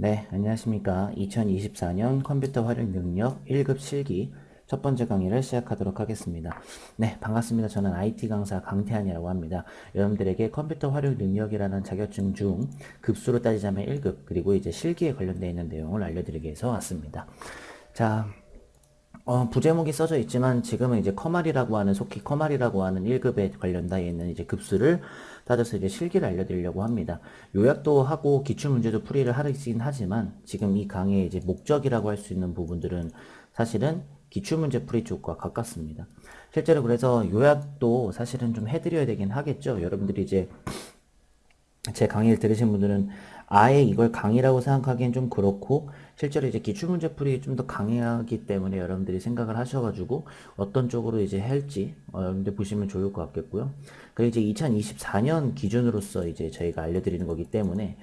네, 안녕하십니까. 2024년 컴퓨터 활용 능력 1급 실기 첫 번째 강의를 시작하도록 하겠습니다. 네, 반갑습니다. 저는 IT 강사 강태한이라고 합니다. 여러분들에게 컴퓨터 활용 능력이라는 자격증 중 급수로 따지자면 1급, 그리고 이제 실기에 관련되어 있는 내용을 알려드리기 위해서 왔습니다. 자, 부제목이 써져 있지만 지금은 이제 커말이라고 하는, 속히 커말이라고 하는 1급에 관련되어 있는 이제 급수를 따져서 이제 실기를 알려드리려고 합니다. 요약도 하고 기출문제도 풀이를 하긴 하지만 지금 이 강의의 이제 목적이라고 할 수 있는 부분들은 사실은 기출문제 풀이 쪽과 가깝습니다. 실제로 그래서 요약도 사실은 좀 해드려야 되긴 하겠죠. 여러분들이 이제 제 강의를 들으신 분들은 아예 이걸 강의라고 생각하기엔 좀 그렇고, 실제로 이제 기출문제 풀이 좀 더 강하기 때문에 여러분들이 생각을 하셔가지고 어떤 쪽으로 이제 할지 여러분들 보시면 좋을 것 같겠고요. 그리고 이제 2024년 기준으로서 이제 저희가 알려드리는 거기 때문에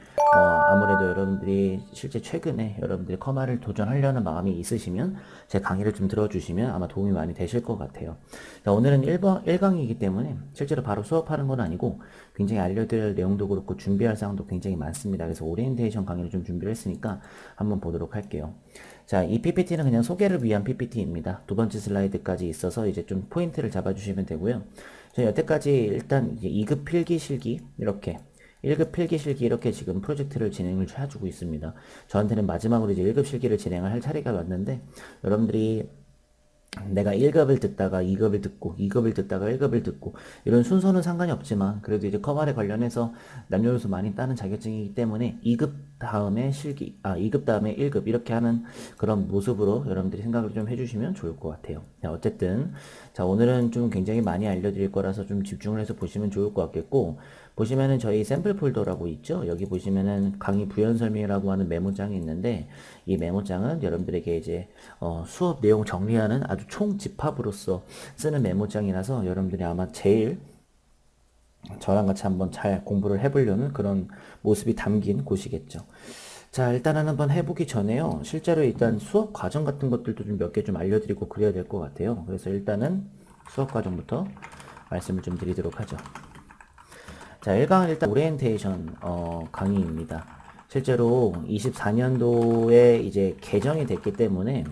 아무래도 여러분들이 실제 최근에 여러분들이 커마를 도전하려는 마음이 있으시면 제 강의를 좀 들어주시면 아마 도움이 많이 되실 것 같아요. 자, 오늘은 1강이기 때문에 실제로 바로 수업하는 건 아니고 굉장히 알려드릴 내용도 그렇고 준비할 사항도 굉장히 많습니다. 그래서 오리엔테이션 강의를 좀 준비를 했으니까 한번 보도록 할게요. 자, 이 PPT는 그냥 소개를 위한 PPT입니다. 두 번째 슬라이드까지 있어서 이제 좀 포인트를 잡아주시면 되고요. 저희 여태까지 일단 이제 2급 필기 실기 이렇게 1급 필기 실기 이렇게 지금 프로젝트를 진행을 해주고 있습니다. 저한테는 마지막으로 이제 1급 실기를 진행을 할 차례가 왔는데, 여러분들이 내가 1급을 듣다가 2급을 듣고 2급을 듣다가 1급을 듣고 이런 순서는 상관이 없지만 그래도 이제 커말에 관련해서 남녀노소 많이 따는 자격증이기 때문에 2급 다음에 실기, 2급 다음에 1급 이렇게 하는 그런 모습으로 여러분들이 생각을 좀 해주시면 좋을 것 같아요. 자, 어쨌든 자, 오늘은 좀 굉장히 많이 알려드릴 거라서 좀 집중을 해서 보시면 좋을 것 같겠고, 보시면은 저희 샘플 폴더라고 있죠. 여기 보시면은 강의 부연 설명이라고 하는 메모장이 있는데, 이 메모장은 여러분들에게 이제 수업 내용 정리하는 아주 총집합으로서 쓰는 메모장이라서 여러분들이 아마 제일 저랑 같이 한번 잘 공부를 해보려는 그런 모습이 담긴 곳이겠죠. 자, 일단은 한번 해보기 전에요. 실제로 일단 수업 과정 같은 것들도 좀 몇 개 좀 알려드리고 그래야 될 것 같아요. 그래서 일단은 수업 과정부터 말씀을 좀 드리도록 하죠. 자, 1강은 일단 오리엔테이션 강의입니다. 실제로 24년도에 이제 개정이 됐기 때문에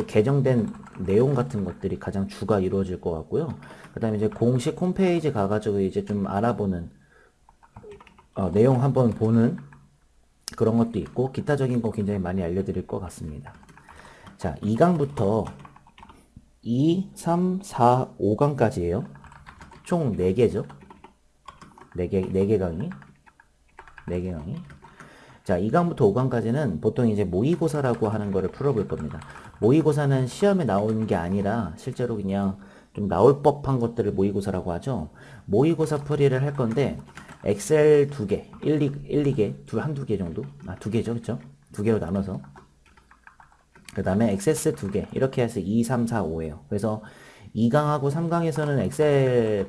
개정된 내용 같은 것들이 가장 주가 이루어질 것 같고요. 그 다음에 이제 공식 홈페이지 가가지고 이제 좀 알아보는 내용 한번 보는 그런 것도 있고, 기타적인 거 굉장히 많이 알려드릴 것 같습니다. 자, 2강부터 2, 3, 4, 5강까지예요. 총 4개죠. 4개 강의. 4개 강의. 자, 2강부터 5강까지는 보통 이제 모의고사라고 하는 거를 풀어볼 겁니다. 모의고사는 시험에 나오는 게 아니라 실제로 그냥 좀 나올 법한 것들을 모의고사라고 하죠. 모의고사 풀이를 할 건데, 엑셀 2개, 2개, 한두 개 정도? 2개죠, 그쵸? 2개로 나눠서. 그 다음에 액세스 2개, 이렇게 해서 2, 3, 4, 5예요. 그래서 2강하고 3강에서는 엑셀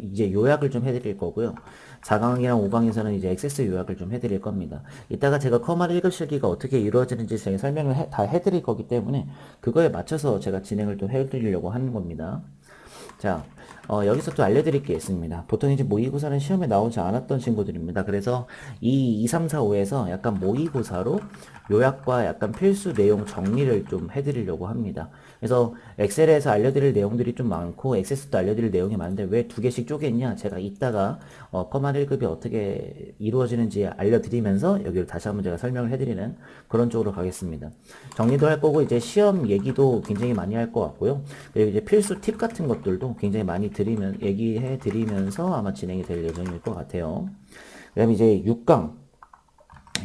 이제 요약을 좀 해드릴 거고요. 4강이랑 5강에서는 이제 액세스 요약을 좀 해드릴 겁니다. 이따가 제가 커말 1급 실기가 어떻게 이루어지는지 제가 설명을 다 해드릴 거기 때문에 그거에 맞춰서 제가 진행을 또 해드리려고 하는 겁니다. 자, 여기서 또 알려드릴 게 있습니다. 보통 이제 모의고사는 시험에 나오지 않았던 친구들입니다. 그래서 이 2, 3, 4, 5에서 약간 모의고사로 요약과 약간 필수 내용 정리를 좀 해드리려고 합니다. 그래서 엑셀에서 알려드릴 내용들이 좀 많고 엑세스도 알려드릴 내용이 많은데 왜 2개씩 쪼갰냐? 제가 이따가 커만 1급이 어떻게 이루어지는지 알려드리면서 여기를 다시 한번 제가 설명을 해드리는 그런 쪽으로 가겠습니다. 정리도 할 거고 이제 시험 얘기도 굉장히 많이 할 것 같고요. 그리고 이제 필수 팁 같은 것들도 굉장히 많이 얘기해 드리면서 아마 진행이 될 예정일 것 같아요. 그 다음에 이제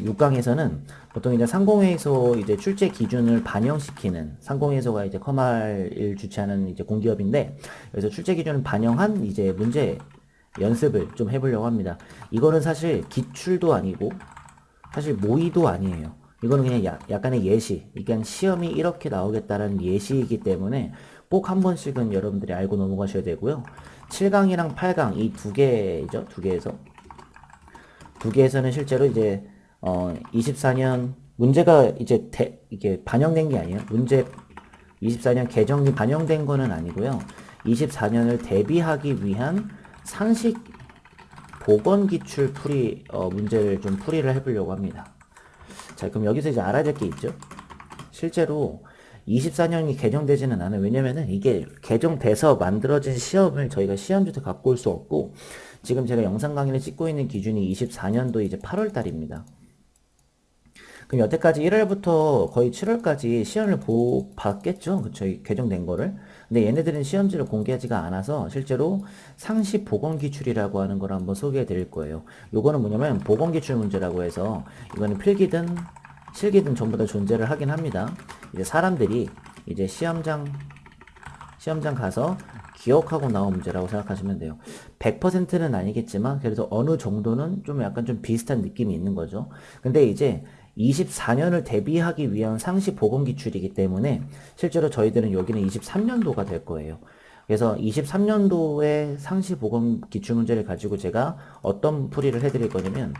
6강에서는 보통 이제 상공회의소 이제 출제 기준을 반영시키는, 상공회의소가 이제 커말을 주최하는 이제 공기업인데, 그래서 출제 기준을 반영한 이제 문제 연습을 좀 해보려고 합니다. 이거는 사실 기출도 아니고 사실 모의도 아니에요. 이거는 그냥 약간의 예시, 그냥 시험이 이렇게 나오겠다라는 예시이기 때문에 꼭 한 번씩은 여러분들이 알고 넘어가셔야 되고요. 7강이랑 8강 이 2개죠. 2개에서는 실제로 이제 24년 문제가 이제 이게 반영된 게 아니에요. 문제 24년 개정이 반영된 거는 아니고요. 24년을 대비하기 위한 상식 보건 기출 풀이 문제를 좀 풀이를 해보려고 합니다. 자, 그럼 여기서 이제 알아야 될 게 있죠. 실제로 24년이 개정되지는 않아요. 왜냐면은 이게 개정돼서 만들어진 시험을 저희가 시험지 때 갖고 올 수 없고, 지금 제가 영상 강의를 찍고 있는 기준이 24년도 이제 8월 달입니다. 그럼 여태까지 1월부터 거의 7월까지 시험을 봤겠죠? 그쵸? 개정된 거를. 근데 얘네들은 시험지를 공개하지가 않아서 실제로 상시 보건기출이라고 하는 걸 한번 소개해 드릴 거예요. 요거는 뭐냐면 보건기출 문제라고 해서 이거는 필기든 실기든 전부 다 존재를 하긴 합니다. 이제 사람들이 이제 시험장 가서 기억하고 나온 문제라고 생각하시면 돼요. 100%는 아니겠지만 그래도 어느 정도는 좀 약간 좀 비슷한 느낌이 있는 거죠. 근데 이제 24년을 대비하기 위한 상시 보건 기출이기 때문에 실제로 저희들은 여기는 23년도가 될 거예요. 그래서 23년도의 상시 보건 기출 문제를 가지고 제가 어떤 풀이를 해드릴 거냐면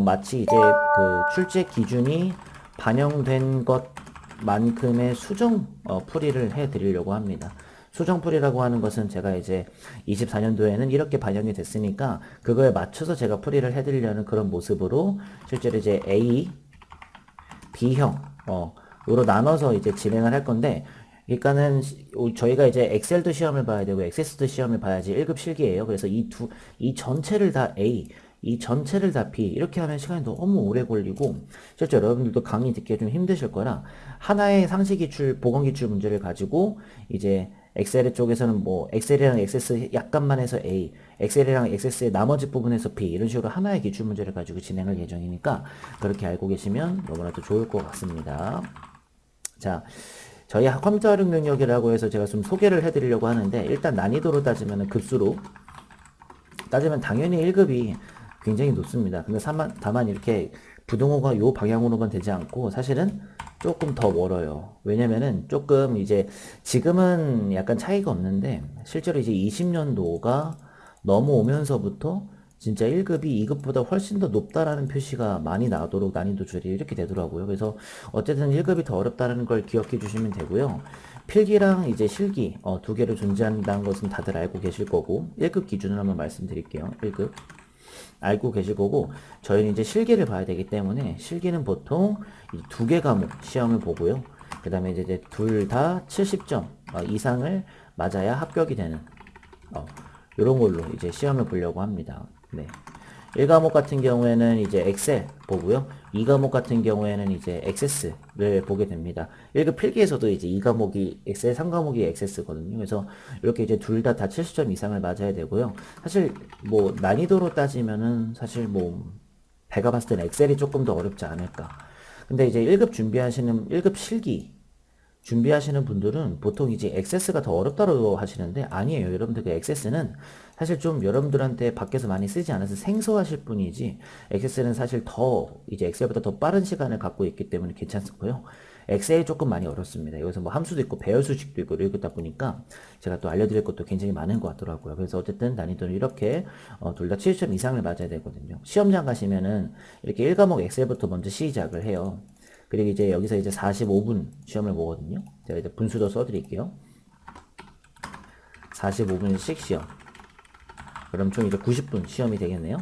마치 이제 그 출제 기준이 반영된 것만큼의 수정 풀이를 해드리려고 합니다. 수정풀이라고 하는 것은 제가 이제 24년도에는 이렇게 반영이 됐으니까 그거에 맞춰서 제가 풀이를 해드리려는 그런 모습으로 실제로 이제 A, B형, 으로 나눠서 이제 진행을 할 건데, 그러니까는 저희가 이제 엑셀도 시험을 봐야 되고 엑세스도 시험을 봐야지 1급 실기예요. 그래서 이 전체를 다 A, 이 전체를 다 B 이렇게 하면 시간이 너무 오래 걸리고 실제 여러분들도 강의 듣기 좀 힘드실 거라 하나의 상시 기출, 보건 기출 문제를 가지고 이제 엑셀 쪽에서는 뭐 엑셀이랑 엑세스 약간만 해서 A, 엑셀이랑 엑세스의 나머지 부분에서 B 이런 식으로 하나의 기출 문제를 가지고 진행할 예정이니까 그렇게 알고 계시면 너무나도 좋을 것 같습니다. 자, 저희 컴퓨터 활용 능력이라고 해서 제가 좀 소개를 해드리려고 하는데 일단 난이도로 따지면 급수로 따지면 당연히 1급이 굉장히 높습니다. 근데 다만 이렇게 부등호가 요 방향으로만 되지 않고 사실은 조금 더 멀어요. 왜냐면은 조금 이제 지금은 약간 차이가 없는데 실제로 이제 20년도가 넘어오면서부터 진짜 1급이 2급보다 훨씬 더 높다라는 표시가 많이 나도록 난이도 줄이 이렇게 되더라고요. 그래서 어쨌든 1급이 더 어렵다는 걸 기억해 주시면 되고요. 필기랑 이제 실기 두 개로 존재한다는 것은 다들 알고 계실 거고 1급 기준으로 한번 말씀드릴게요. 1급 알고 계실 거고 저희는 이제 실기를 봐야 되기 때문에 실기는 보통 두 개 과목 시험을 보고요. 그 다음에 이제 둘 다 70점 이상을 맞아야 합격이 되는 이런 걸로 이제 시험을 보려고 합니다. 네. 1과목 같은 경우에는 이제 엑셀 보고요. 2과목 같은 경우에는 이제 엑세스를 보게 됩니다. 1급 필기에서도 이제 2과목이 엑셀, 3과목이 엑세스거든요. 그래서 이렇게 이제 둘 다 70점 이상을 맞아야 되고요. 사실 뭐 난이도로 따지면은 사실 뭐 제가 봤을 때는 엑셀이 조금 더 어렵지 않을까. 근데 이제 1급 준비하시는 1급 실기 준비하시는 분들은 보통 이제 엑세스가 더 어렵다고 하시는데 아니에요. 여러분들 그 엑세스는 사실 좀 여러분들한테 밖에서 많이 쓰지 않아서 생소하실 뿐이지 엑세스는 사실 더 이제 엑셀보다 더 빠른 시간을 갖고 있기 때문에 괜찮고요. 엑셀이 조금 많이 어렵습니다. 여기서 뭐 함수도 있고 배열 수식도 있고 이러다 보니까 제가 또 알려드릴 것도 굉장히 많은 것 같더라고요. 그래서 어쨌든 난이도는 이렇게 둘 다 70점 이상을 맞아야 되거든요. 시험장 가시면은 이렇게 1과목 엑셀부터 먼저 시작을 해요. 그리고 이제 여기서 이제 45분 시험을 보거든요. 제가 이제 분수도 써드릴게요. 45분씩 시험. 그럼 총 이제 90분 시험이 되겠네요.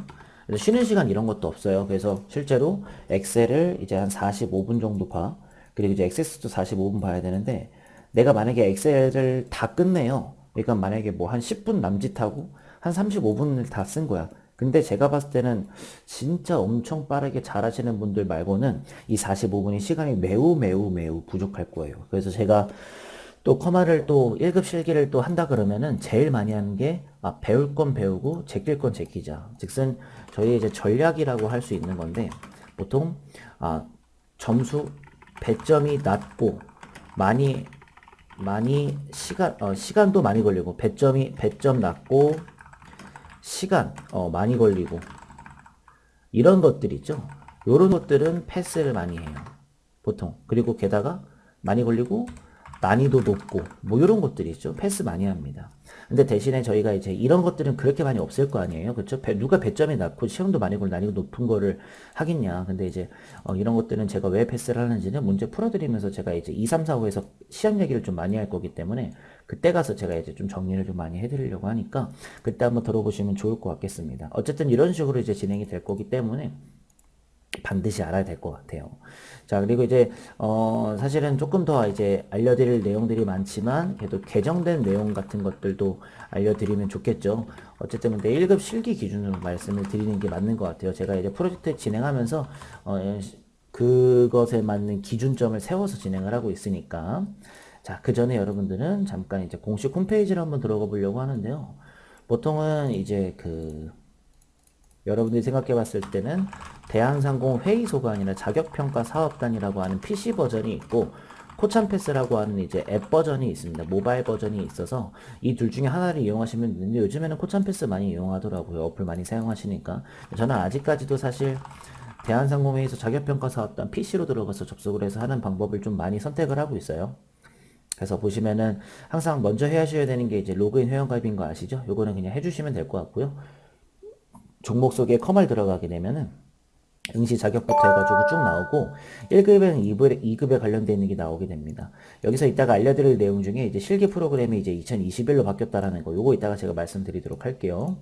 그래서 쉬는 시간 이런 것도 없어요. 그래서 실제로 엑셀을 이제 한 45분 정도 봐. 그리고 이제 엑세스도 45분 봐야 되는데 내가 만약에 엑셀을 다 끝내요. 그러니까 만약에 뭐 한 10분 남짓하고 한 35분을 다 쓴 거야. 근데 제가 봤을 때는 진짜 엄청 빠르게 잘하시는 분들 말고는 이 45분이 시간이 매우 부족할 거예요. 그래서 제가 또 커마를 또 1급 실기를 또 한다 그러면은 제일 많이 하는 게 배울 건 배우고 제낄 건 제끼자. 즉슨 저희 이제 전략이라고 할 수 있는 건데 보통 점수 배점이 낮고 많이 시간도 많이 걸리고 배점 낮고 시간 많이 걸리고 이런 것들 있죠. 요런 것들은 패스를 많이 해요. 보통. 그리고 게다가 많이 걸리고 난이도 높고 뭐 이런 것들이 있죠. 패스 많이 합니다. 근데 대신에 저희가 이제 이런 것들은 그렇게 많이 없을 거 아니에요. 그렇죠? 누가 배점이 낮고 시험도 많이 걸고 난이도 높은 거를 하겠냐. 근데 이제 이런 것들은 제가 왜 패스를 하는지는 문제 풀어드리면서 제가 이제 2, 3, 4, 5에서 시험 얘기를 좀 많이 할 거기 때문에 그때 가서 제가 이제 좀 정리를 좀 많이 해드리려고 하니까 그때 한번 들어보시면 좋을 것 같겠습니다. 어쨌든 이런 식으로 이제 진행이 될 거기 때문에 반드시 알아야 될 것 같아요. 자, 그리고 이제 사실은 조금 더 이제 알려드릴 내용들이 많지만 그래도 개정된 내용 같은 것들도 알려드리면 좋겠죠. 어쨌든 근데 1급 실기 기준으로 말씀을 드리는 게 맞는 것 같아요. 제가 이제 프로젝트 진행하면서 그것에 맞는 기준점을 세워서 진행을 하고 있으니까. 자, 그 전에 여러분들은 잠깐 이제 공식 홈페이지를 한번 들어가 보려고 하는데요. 보통은 이제 여러분들이 생각해 봤을 때는 대한상공 회의소가 아니라 자격평가 사업단이라고 하는 PC 버전이 있고 코찬패스라고 하는 이제 앱 버전이 있습니다. 모바일 버전이 있어서 이 둘 중에 하나를 이용하시면 되는데 요즘에는 코찬패스 많이 이용하더라고요. 어플 많이 사용하시니까. 저는 아직까지도 사실 대한상공회의소 자격평가 사업단 PC로 들어가서 접속을 해서 하는 방법을 좀 많이 선택을 하고 있어요. 그래서 보시면은 항상 먼저 하셔야 되는 게 이제 로그인 회원가입인 거 아시죠? 요거는 그냥 해주시면 될 것 같고요. 종목 속에 컴을 들어가게 되면은 응시 자격부터 해가지고 쭉 나오고 1급에는 2급에 관련되어 있는 게 나오게 됩니다. 여기서 이따가 알려드릴 내용 중에 이제 실기 프로그램이 이제 2021로 바뀌었다라는 거 요거 이따가 제가 말씀드리도록 할게요.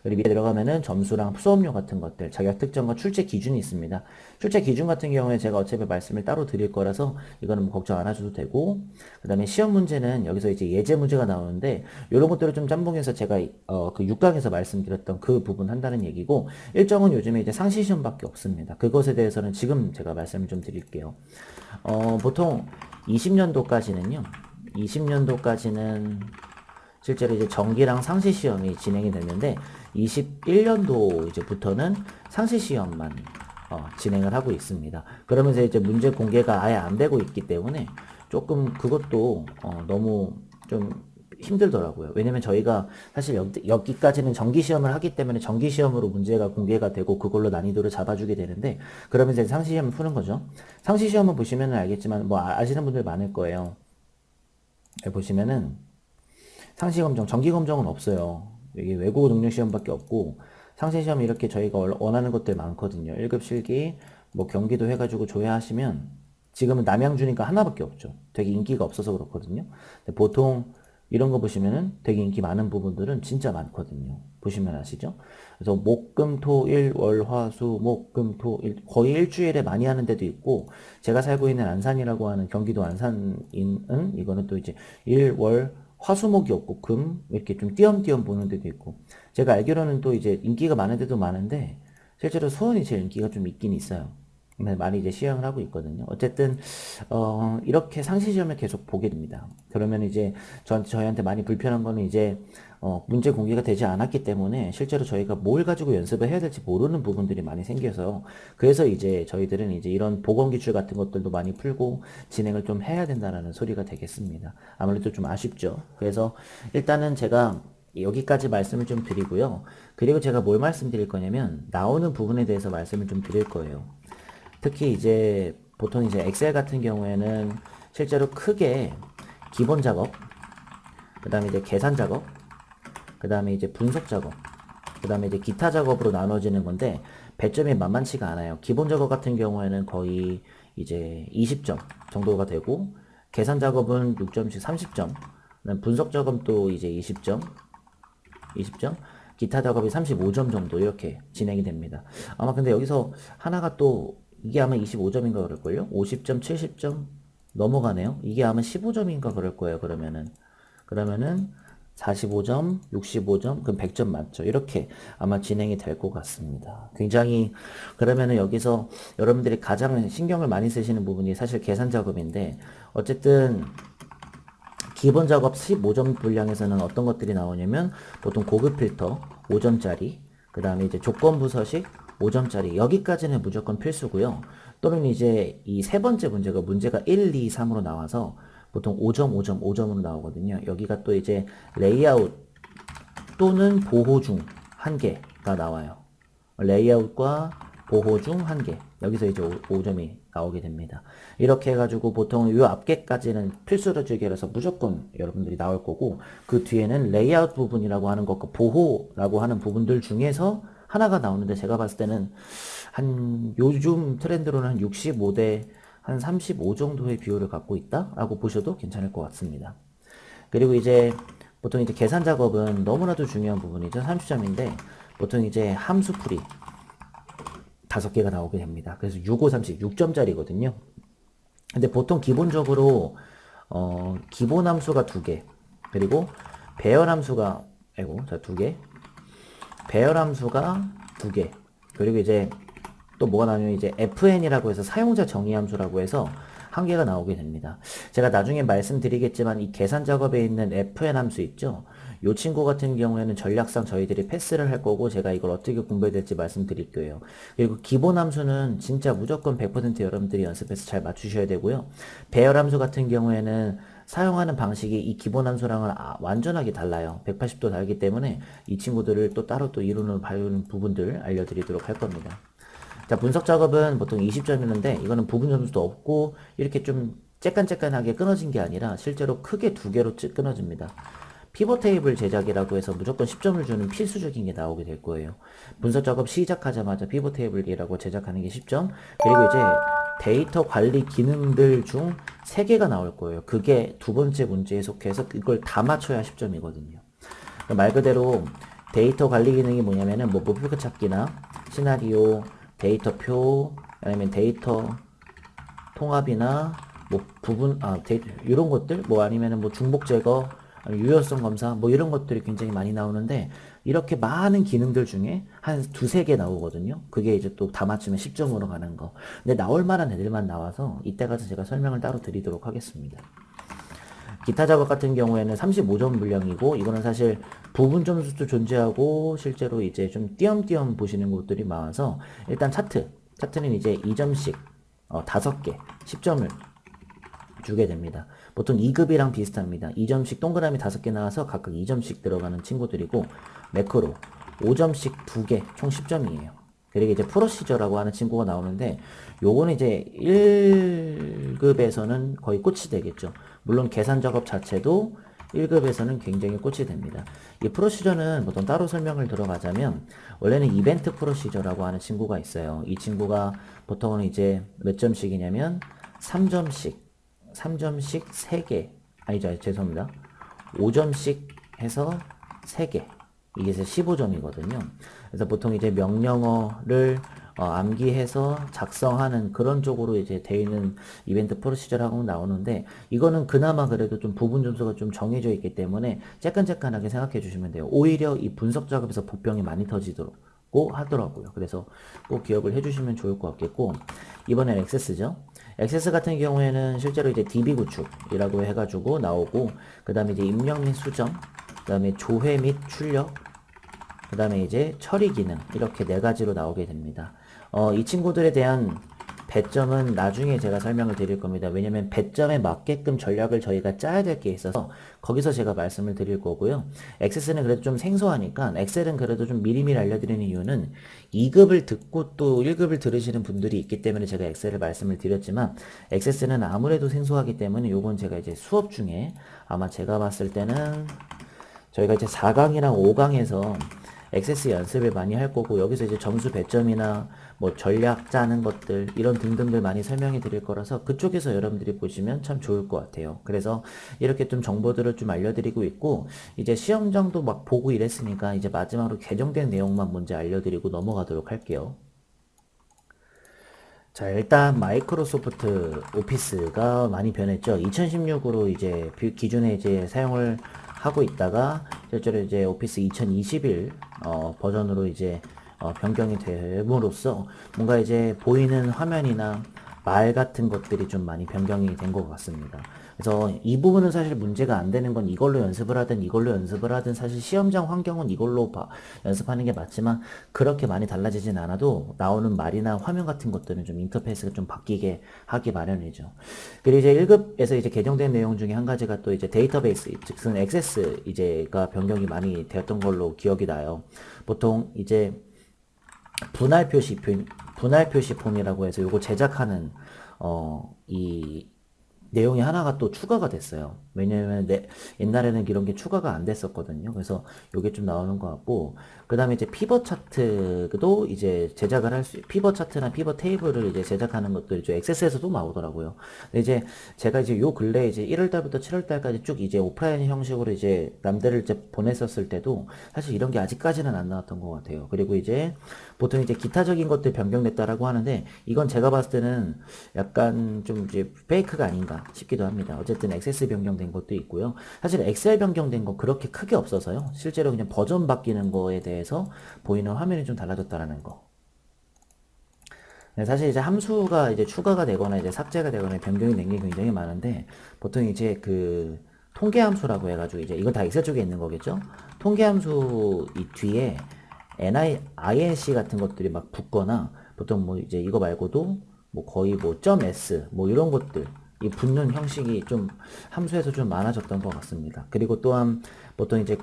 그리고 밑에 들어가면은 점수랑 수업료 같은 것들, 자격 특정과 출제 기준이 있습니다. 출제 기준 같은 경우에 제가 어차피 말씀을 따로 드릴 거라서 이거는 뭐 걱정 안 하셔도 되고, 그 다음에 시험 문제는 여기서 이제 예제 문제가 나오는데 이런 것들을 좀 짬뽕해서 제가 그 6강에서 말씀드렸던 그 부분 한다는 얘기고, 일정은 요즘에 이제 상시 시험밖에 없습니다. 그것에 대해서는 지금 제가 말씀을 좀 드릴게요. 보통 20년도까지는 실제로 이제 정기랑 상시 시험이 진행이 됐는데 21년도 이제부터는 상시 시험만 진행을 하고 있습니다. 그러면서 이제 문제 공개가 아예 안 되고 있기 때문에 조금 그것도 너무 좀 힘들더라고요. 왜냐면 저희가 사실 여기까지는 정기 시험을 하기 때문에 정기 시험으로 문제가 공개가 되고 그걸로 난이도를 잡아주게 되는데 그러면서 상시 시험을 푸는 거죠. 상시 시험은 보시면 알겠지만 뭐 아시는 분들 많을 거예요. 보시면은 상시 검정, 정기 검정은 없어요. 이게 외국어 능력 시험밖에 없고 상시 시험 이렇게 저희가 원하는 것들 많거든요. 1급 실기, 뭐 경기도 해가지고 조회하시면 지금은 남양주니까 하나밖에 없죠. 되게 인기가 없어서 그렇거든요. 근데 보통 이런 거 보시면은 되게 인기 많은 부분들은 진짜 많거든요. 보시면 아시죠? 그래서 목, 금, 토, 일, 월, 화, 수, 목, 금, 토, 일, 거의 일주일에 많이 하는 데도 있고 제가 살고 있는 안산이라고 하는 경기도 안산은 이거는 또 이제 일, 월, 화수목이 없고 금 이렇게 좀 띄엄띄엄 보는 데도 있고 제가 알기로는 또 이제 인기가 많은 데도 많은데 실제로 수원이 제일 인기가 좀 있긴 있어요. 많이 이제 시행을 하고 있거든요. 어쨌든 이렇게 상시 시험을 계속 보게 됩니다. 그러면 이제 저희한테 많이 불편한 거는 이제 문제 공개가 되지 않았기 때문에 실제로 저희가 뭘 가지고 연습을 해야 될지 모르는 부분들이 많이 생겨서 그래서 이제 저희들은 이제 이런 보건 기출 같은 것들도 많이 풀고 진행을 좀 해야 된다는 소리가 되겠습니다. 아무래도 좀 아쉽죠. 그래서 일단은 제가 여기까지 말씀을 좀 드리고요. 그리고 제가 뭘 말씀드릴 거냐면 나오는 부분에 대해서 말씀을 좀 드릴 거예요. 특히 이제 보통 이제 엑셀 같은 경우에는 실제로 크게 기본 작업, 그 다음에 이제 계산 작업, 그 다음에 이제 분석 작업, 그 다음에 이제 기타 작업으로 나눠지는 건데 배점이 만만치가 않아요. 기본 작업 같은 경우에는 거의 이제 20점 정도가 되고 계산 작업은 6점씩 30점, 분석 작업도 이제 20점, 기타 작업이 35점 정도 이렇게 진행이 됩니다. 아마 근데 여기서 하나가 또 이게 아마 25점인가 그럴걸요? 50점, 70점 넘어가네요. 이게 아마 15점인가 그럴 거예요. 그러면은 45점, 65점, 그럼 100점 맞죠? 이렇게 아마 진행이 될 것 같습니다. 굉장히 그러면은 여기서 여러분들이 가장 신경을 많이 쓰시는 부분이 사실 계산 작업인데 어쨌든 기본 작업 15점 분량에서는 어떤 것들이 나오냐면 보통 고급 필터 5점짜리, 그 다음에 이제 조건부 서식 5점짜리 여기까지는 무조건 필수고요. 또는 이제 이 세 번째 문제가 1, 2, 3으로 나와서 보통 5점, 5점, 5점으로 나오거든요. 여기가 또 이제 레이아웃 또는 보호 중 한 개가 나와요. 레이아웃과 보호 중 한 개. 여기서 이제 5점이 나오게 됩니다. 이렇게 해가지고 보통 이 앞개까지는 필수로 주기라서 무조건 여러분들이 나올 거고 그 뒤에는 레이아웃 부분이라고 하는 것과 보호라고 하는 부분들 중에서 하나가 나오는데 제가 봤을 때는 한 요즘 트렌드로는 한 65대 한 35 정도의 비율을 갖고 있다라고 보셔도 괜찮을 것 같습니다. 그리고 이제 보통 이제 계산 작업은 너무나도 중요한 부분이죠. 30점인데 보통 이제 함수 풀이 5개가 나오게 됩니다. 그래서 6530, 6점짜리거든요. 근데 보통 기본적으로 기본 함수가 2개, 그리고 배열 함수가 자 2개, 배열 함수가 2개, 그리고 이제 또 뭐가 나오냐면 이제 fn이라고 해서 사용자 정의 함수라고 해서 1개가 나오게 됩니다. 제가 나중에 말씀드리겠지만 이 계산 작업에 있는 fn 함수 있죠? 이 친구 같은 경우에는 전략상 저희들이 패스를 할 거고 제가 이걸 어떻게 공부해야 될지 말씀드릴 거예요. 그리고 기본 함수는 진짜 무조건 100% 여러분들이 연습해서 잘 맞추셔야 되고요. 배열 함수 같은 경우에는 사용하는 방식이 이 기본 함수랑은 완전하게 달라요. 180도 다르기 때문에 이 친구들을 또 따로 또 이론으로 배우는 부분들 알려드리도록 할 겁니다. 자, 분석 작업은 보통 20점이는데 이거는 부분 점수도 없고 이렇게 좀 째깐째깐하게 끊어진 게 아니라 실제로 크게 2개로 끊어집니다. 피벗 테이블 제작이라고 해서 무조건 10점을 주는 필수적인 게 나오게 될 거예요. 분석 작업 시작하자마자 피벗 테이블이라고 제작하는 게 10점. 그리고 이제 데이터 관리 기능들 중 3개가 나올 거예요. 그게 두 번째 문제에 속해서 그걸 다 맞춰야 10점이거든요. 말 그대로 데이터 관리 기능이 뭐냐면은 뭐 목표 찾기나 시나리오, 데이터표, 아니면 데이터 통합이나 뭐 부분 이런 것들 뭐 아니면은 뭐 중복 제거, 유효성 검사 뭐 이런 것들이 굉장히 많이 나오는데 이렇게 많은 기능들 중에 한 2-3개 나오거든요. 그게 이제 또 다 맞추면 10점으로 가는 거. 근데 나올 만한 애들만 나와서 이때 가서 제가 설명을 따로 드리도록 하겠습니다. 기타 작업 같은 경우에는 35점 분량이고 이거는 사실 부분 점수도 존재하고 실제로 이제 좀 띄엄띄엄 보시는 것들이 많아서 일단 차트는 이제 2점씩 5개 10점을 주게 됩니다. 보통 2급이랑 비슷합니다. 2점씩 동그라미 5개 나와서 각각 2점씩 들어가는 친구들이고 매크로 5점씩 2개 총 10점이에요. 그리고 이제 프로시저라고 하는 친구가 나오는데 요거는 이제 1급에서는 거의 꽃이 되겠죠. 물론 계산 작업 자체도 1급에서는 굉장히 꽃이 됩니다. 이 프로시저는 보통 따로 설명을 들어가자면 원래는 이벤트 프로시저라고 하는 친구가 있어요. 이 친구가 보통은 이제 몇 점씩이냐면 3점씩 3개 아니죠, 죄송합니다. 5점씩 해서 3개 이게 이제 15점이거든요. 그래서 보통 이제 명령어를 암기해서 작성하는 그런 쪽으로 이제 되어 있는 이벤트 프로시저라고 나오는데 이거는 그나마 그래도 좀 부분 점수가 좀 정해져 있기 때문에 째깐째깐하게 생각해 주시면 돼요. 오히려 이 분석 작업에서 복병이 많이 터지도록 하더라고요. 그래서 꼭 기억을 해 주시면 좋을 것 같겠고 이번엔 액세스죠. 액세스 같은 경우에는 실제로 이제 DB 구축이라고 해가지고 나오고 그 다음에 이제 입력 및 수정, 그 다음에 조회 및 출력, 그 다음에 이제 처리 기능 이렇게 4가지로 나오게 됩니다. 이 친구들에 대한 배점은 나중에 제가 설명을 드릴 겁니다. 왜냐면 배점에 맞게끔 전략을 저희가 짜야 될 게 있어서 거기서 제가 말씀을 드릴 거고요. 액세스는 그래도 좀 생소하니까 엑셀은 그래도 좀 미리미리 알려드리는 이유는 2급을 듣고 또 1급을 들으시는 분들이 있기 때문에 제가 엑셀을 말씀을 드렸지만 액세스는 아무래도 생소하기 때문에 요건 제가 이제 수업 중에 아마 제가 봤을 때는 저희가 이제 4강이랑 5강에서 액세스 연습을 많이 할 거고 여기서 이제 점수 배점이나 뭐 전략 짜는 것들 이런 등등들 많이 설명해 드릴 거라서 그쪽에서 여러분들이 보시면 참 좋을 것 같아요. 그래서 이렇게 좀 정보들을 좀 알려드리고 있고 이제 시험장도 막 보고 이랬으니까 이제 마지막으로 개정된 내용만 먼저 알려드리고 넘어가도록 할게요. 자, 일단 마이크로소프트 오피스가 많이 변했죠. 2016으로 이제 기존에 이제 사용을 하고 있다가 실제로 이제 오피스 2021 버전으로 이제 변경이 됨으로써 뭔가 이제 보이는 화면이나 말 같은 것들이 좀 많이 변경이 된 것 같습니다. 그래서 이 부분은 사실 문제가 안 되는 건 이걸로 연습을 하든 이걸로 연습을 하든 사실 시험장 환경은 이걸로 연습하는 게 맞지만 그렇게 많이 달라지진 않아도 나오는 말이나 화면 같은 것들은 좀 인터페이스가 좀 바뀌게 하기 마련이죠. 그리고 이제 1급에서 이제 개정된 내용 중에 한 가지가 또 이제 데이터베이스, 즉슨 액세스 이제가 변경이 많이 되었던 걸로 기억이 나요. 보통 이제 분할 표시 폼이라고 해서 요거 제작하는 이 내용이 하나가 또 추가가 됐어요. 왜냐면 옛날에는 이런 게 추가가 안 됐었거든요. 그래서 요게 좀 나오는 것 같고, 그 다음에 이제 피벗 차트도 이제 제작을 피벗 차트나 피벗 테이블을 이제 제작하는 것들이 좀 액세스에서도 나오더라고요. 근데 이제 제가 이제 요 근래 이제 1월 달부터 7월 달까지 쭉 이제 오프라인 형식으로 이제 남들을 이제 보냈었을 때도 사실 이런 게 아직까지는 안 나왔던 것 같아요. 그리고 이제 보통 이제 기타적인 것들 변경됐다라고 하는데, 이건 제가 봤을 때는 약간 좀 이제 페이크가 아닌가 싶기도 합니다. 어쨌든 XS 변경된 것도 있고요. 사실 XL 변경된 거 그렇게 크게 없어서요. 실제로 그냥 버전 바뀌는 거에 대해서 보이는 화면이 좀 달라졌다라는 거. 사실 이제 함수가 이제 추가가 되거나 이제 삭제가 되거나 변경이 된 게 굉장히 많은데, 보통 이제 그 통계 함수라고 해가지고 이제 이건 다 엑셀 쪽에 있는 거겠죠? 통계 함수 이 뒤에 inc 같은 것들이 막 붙거나, 보통 뭐 이제 이거 말고도 뭐 거의 뭐 .s 뭐 이런 것들 이 붙는 형식이 좀 함수에서 좀 많아졌던 것 같습니다. 그리고 또한 보통 이제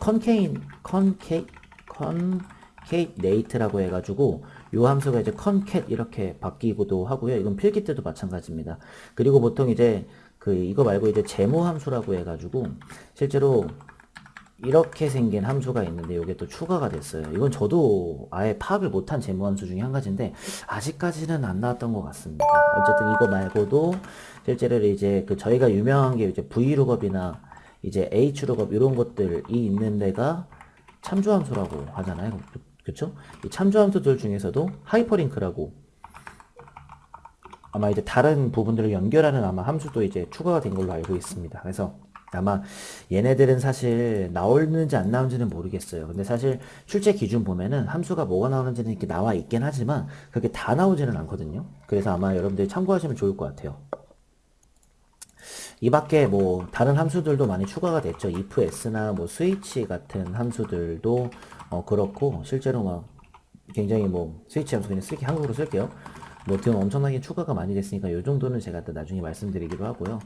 concatenate라고 해가지고 요 함수가 이제 concat 이렇게 바뀌기도 하고요. 이건 필기 때도 마찬가지입니다. 그리고 보통 이제 그 이거 말고 이제 제모 함수라고 해가지고 실제로 이렇게 생긴 함수가 있는데 이게 또 추가가 됐어요. 이건 저도 아예 파악을 못한 제모 함수 중에 한 가지인데 아직까지는 안 나왔던 것 같습니다. 어쨌든 이거 말고도 실제로 이제 그 저희가 유명한 게 이제 vlookup이나 이제 hlookup 이런 것들이 있는 데가 참조함수라고 하잖아요. 그쵸? 이 참조함수들 중에서도 하이퍼링크라고 아마 이제 다른 부분들을 연결하는 아마 함수도 이제 추가가 된 걸로 알고 있습니다. 그래서 아마 얘네들은 사실 나오는지 안 나오는지는 모르겠어요. 근데 사실 출제 기준 보면은 함수가 뭐가 나오는지는 이렇게 나와 있긴 하지만 그게 다 나오지는 않거든요. 그래서 아마 여러분들이 참고하시면 좋을 것 같아요. 이 밖에 뭐 다른 함수들도 많이 추가가 됐죠. ifs나 뭐 스위치 같은 함수들도 그렇고 실제로 막 굉장히 뭐 스위치 함수 그냥 쓸게 한국어로 쓸게요. 뭐 등 엄청나게 추가가 많이 됐으니까 요 정도는 제가 또 나중에 말씀드리기로 하고요.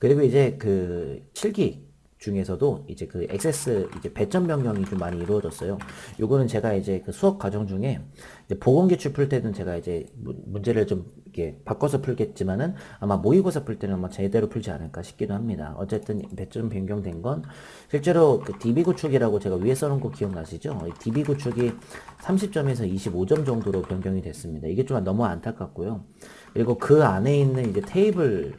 그리고 이제 그 7기 중에서도 이제 그 액세스 이제 배점 변경이 좀 많이 이루어졌어요. 요거는 제가 이제 그 수업 과정 중에 이제 보건기출 풀 때는 제가 이제 문제를 좀 이렇게 바꿔서 풀겠지만은 아마 모의고사 풀 때는 아마 제대로 풀지 않을까 싶기도 합니다. 어쨌든 배점 변경된 건 실제로 그 DB 구축이라고 제가 위에 써놓은 거 기억나시죠? DB 구축이 30점에서 25점 정도로 변경이 됐습니다. 이게 좀 너무 안타깝고요. 그리고 그 안에 있는 이제 테이블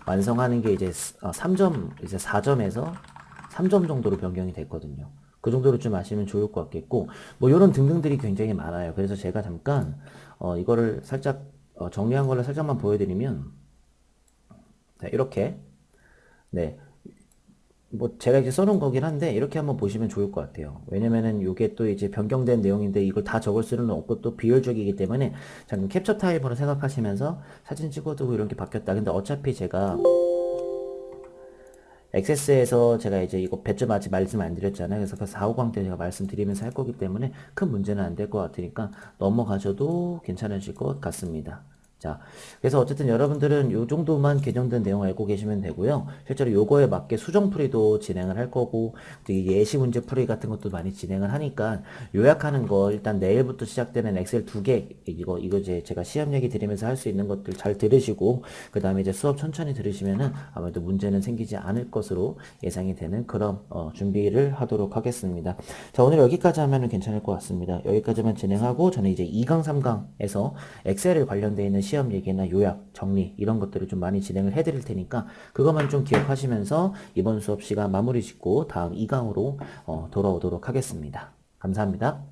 완성하는 게 이제 3점, 이제 4점에서 3점 정도로 변경이 됐거든요. 그 정도로 좀 아시면 좋을 것 같겠고, 뭐, 요런 등등들이 굉장히 많아요. 그래서 제가 잠깐, 이거를 살짝, 정리한 걸로 살짝만 보여드리면, 자, 이렇게, 네. 뭐, 제가 이제 써놓은 거긴 한데, 이렇게 한번 보시면 좋을 것 같아요. 왜냐면은 요게 또 이제 변경된 내용인데, 이걸 다 적을 수는 없고 또 비효율적이기 때문에, 잠깐 캡처 타입으로 생각하시면서 사진 찍어두고 이런 게 바뀌었다. 근데 어차피 제가, 액세스에서 제가 이제 이거 배점 아직 말씀 안 드렸잖아요. 그래서 그 450 때 제가 말씀드리면서 할 거기 때문에 큰 문제는 안 될 것 같으니까 넘어가셔도 괜찮으실 것 같습니다. 자, 그래서 어쨌든 여러분들은 요 정도만 개정된 내용 알고 계시면 되고요. 실제로 요거에 맞게 수정풀이도 진행을 할 거고, 또 이 예시 문제 풀이 같은 것도 많이 진행을 하니까 요약하는 거 일단 내일부터 시작되는 엑셀 2개, 이거 이제 제가 시험 얘기 드리면서 할 수 있는 것들 잘 들으시고, 그 다음에 이제 수업 천천히 들으시면은 아무래도 문제는 생기지 않을 것으로 예상이 되는 그런 준비를 하도록 하겠습니다. 자, 오늘 여기까지 하면은 괜찮을 것 같습니다. 여기까지만 진행하고 저는 이제 2강, 3강에서 엑셀에 관련되어 있는 시험 얘기나 요약, 정리 이런 것들을 좀 많이 진행을 해드릴 테니까 그것만 좀 기억하시면서 이번 수업 시간 마무리 짓고 다음 2강으로 돌아오도록 하겠습니다. 감사합니다.